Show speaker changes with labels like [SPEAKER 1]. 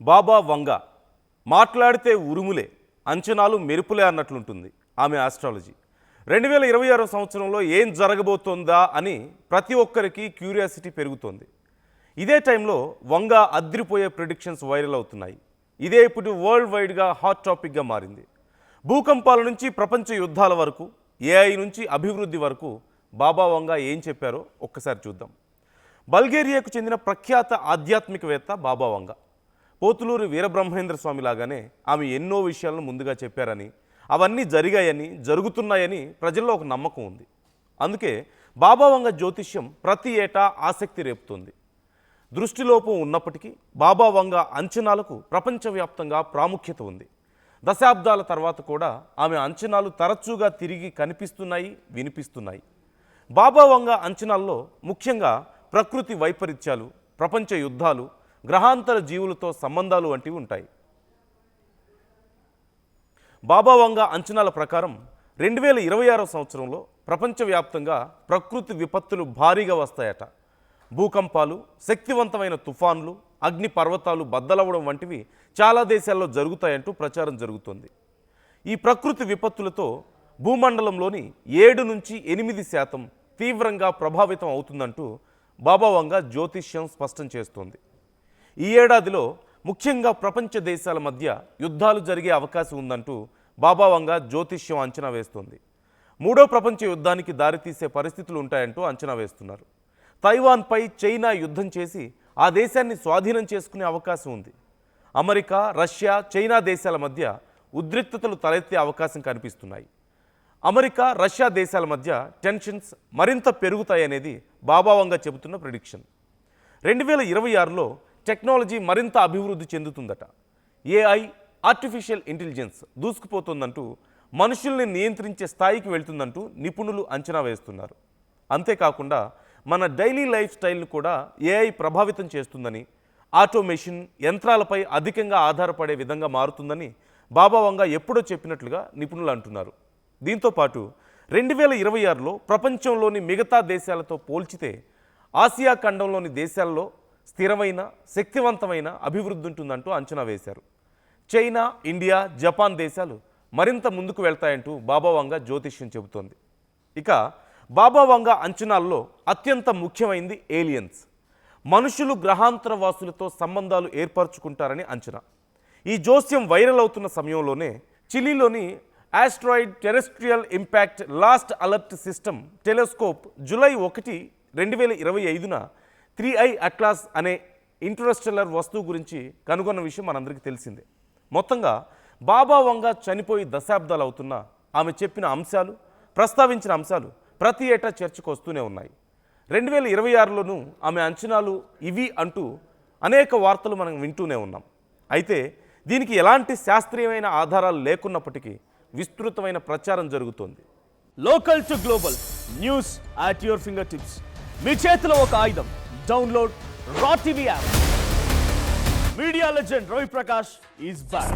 [SPEAKER 1] బాబా వంగ మాట్లాడితే ఉరుములే అంచనాలు మెరుపులే అన్నట్లుంటుంది ఆమె ఆస్ట్రాలజీ. 2026 సంవత్సరంలో ఏం జరగబోతోందా అని ప్రతి ఒక్కరికి క్యూరియాసిటీ పెరుగుతోంది. ఇదే టైంలో వంగ అద్రిపోయే ప్రిడిక్షన్స్ వైరల్ అవుతున్నాయి. ఇదే ఇప్పుడు వరల్డ్ వైడ్గా హాట్ టాపిక్గా మారింది. భూకంపాల నుంచి ప్రపంచ యుద్ధాల వరకు, ఏఐ నుంచి అభివృద్ధి వరకు బాబా వంగ ఏం చెప్పారో ఒక్కసారి చూద్దాం. బల్గేరియాకు చెందిన ప్రఖ్యాత ఆధ్యాత్మికవేత్త బాబా వంగ. పోతులూరి వీరబ్రహ్మేంద్ర స్వామి లాగానే ఆమె ఎన్నో విషయాలను ముందుగా చెప్పారని, అవన్నీ జరిగాయని, జరుగుతున్నాయని ప్రజల్లో ఒక నమ్మకం ఉంది. అందుకే బాబా వంగ జ్యోతిష్యం ప్రతి ఏటా ఆసక్తి రేపుతుంది. దృష్టిలోపం ఉన్నప్పటికీ బాబా వంగ అంచనాలకు ప్రపంచవ్యాప్తంగా ప్రాముఖ్యత ఉంది. దశాబ్దాల తర్వాత కూడా ఆమె అంచనాలు తరచుగా తిరిగి కనిపిస్తున్నాయి, వినిపిస్తున్నాయి. బాబా వంగ అంచనాల్లో ముఖ్యంగా ప్రకృతి వైపరీత్యాలు, ప్రపంచ యుద్ధాలు, గ్రహాంతర జీవులతో సంబంధాలు వంటివి ఉంటాయి. బాబా వంగ అంచనాల ప్రకారం 2026 సంవత్సరంలో ప్రపంచవ్యాప్తంగా ప్రకృతి విపత్తులు భారీగా వస్తాయట. భూకంపాలు, శక్తివంతమైన తుఫాన్లు, అగ్ని పర్వతాలు బద్దలవ్వడం వంటివి చాలా దేశాల్లో జరుగుతాయంటూ ప్రచారం జరుగుతోంది. ఈ ప్రకృతి విపత్తులతో భూమండలంలోని 7 నుంచి 8% తీవ్రంగా ప్రభావితం అవుతుందంటూ బాబా వంగ జ్యోతిష్యం స్పష్టం చేస్తోంది. ఈ ఏడాదిలో ముఖ్యంగా ప్రపంచ దేశాల మధ్య యుద్ధాలు జరిగే అవకాశం ఉందంటూ బాబా వంగ జ్యోతిష్యం అంచనా వేస్తోంది. 3వ ప్రపంచ యుద్ధానికి దారితీసే పరిస్థితులు ఉంటాయంటూ అంచనా వేస్తున్నారు. తైవాన్పై చైనా యుద్ధం చేసి ఆ దేశాన్ని స్వాధీనం చేసుకునే అవకాశం ఉంది. అమెరికా, రష్యా, చైనా దేశాల మధ్య ఉద్రిక్తతలు తలెత్తే అవకాశం కనిపిస్తున్నాయి. అమెరికా, రష్యా దేశాల మధ్య టెన్షన్స్ మరింత పెరుగుతాయనేది బాబా వంగ చెబుతున్న ప్రిడిక్షన్. 2026లో టెక్నాలజీ మరింత అభివృద్ధి చెందుతుందట. ఏఐ, ఆర్టిఫిషియల్ ఇంటెలిజెన్స్ దూసుకుపోతుందంటూ, మనుషుల్ని నియంత్రించే స్థాయికి వెళ్తుందంటూ నిపుణులు అంచనా వేస్తున్నారు. అంతేకాకుండా మన డైలీ లైఫ్ స్టైల్ను కూడా ఏఐ ప్రభావితం చేస్తుందని, ఆటోమేషన్, యంత్రాలపై అధికంగా ఆధారపడే విధంగా మారుతుందని బాబా వంగ ఎప్పుడో చెప్పినట్లుగా నిపుణులు అంటున్నారు. దీంతోపాటు 2026లో ప్రపంచంలోని మిగతా దేశాలతో పోల్చితే ఆసియా ఖండంలోని దేశాల్లో స్థిరమైన, శక్తివంతమైన అభివృద్ధి ఉంటుందంటూ అంచనా వేశారు. చైనా, ఇండియా, జపాన్ దేశాలు మరింత ముందుకు వెళ్తాయంటూ బాబా వంగ జ్యోతిష్యం చెబుతోంది. ఇక బాబా వంగ అంచనాల్లో అత్యంత ముఖ్యమైనది ఏలియన్స్. మనుషులు గ్రహాంతర వాసులతో సంబంధాలు ఏర్పరచుకుంటారని అంచనా. ఈ జోస్యం వైరల్ అవుతున్న సమయంలోనే చిలీలోని asteroid terrestrial impact last alert system telescope July 1, 2025న 3i అట్లాస్ అనే ఇంటర్స్టెల్లర్ వస్తువు గురించి కనుగొన్న విషయం మనందరికీ తెలిసిందే. మొత్తంగా బాబా వంగ చనిపోయి దశాబ్దాలు అవుతున్నా ఆమె చెప్పిన అంశాలు, ప్రస్తావించిన అంశాలు ప్రతి ఏటా చర్చకు వస్తూనే ఉన్నాయి. 2026లోనూ ఆమె అంచనాలు ఇవి అంటూ అనేక వార్తలు మనం వింటూనే ఉన్నాం. అయితే దీనికి ఎలాంటి శాస్త్రీయమైన ఆధారాలు లేకున్నప్పటికీ విస్తృతమైన ప్రచారం జరుగుతోంది.
[SPEAKER 2] Local to global news at your fingertips. మీ చేతిలో ఒక ఆయుధం. Download Raw TV app. Media legend Ravi Prakash is back.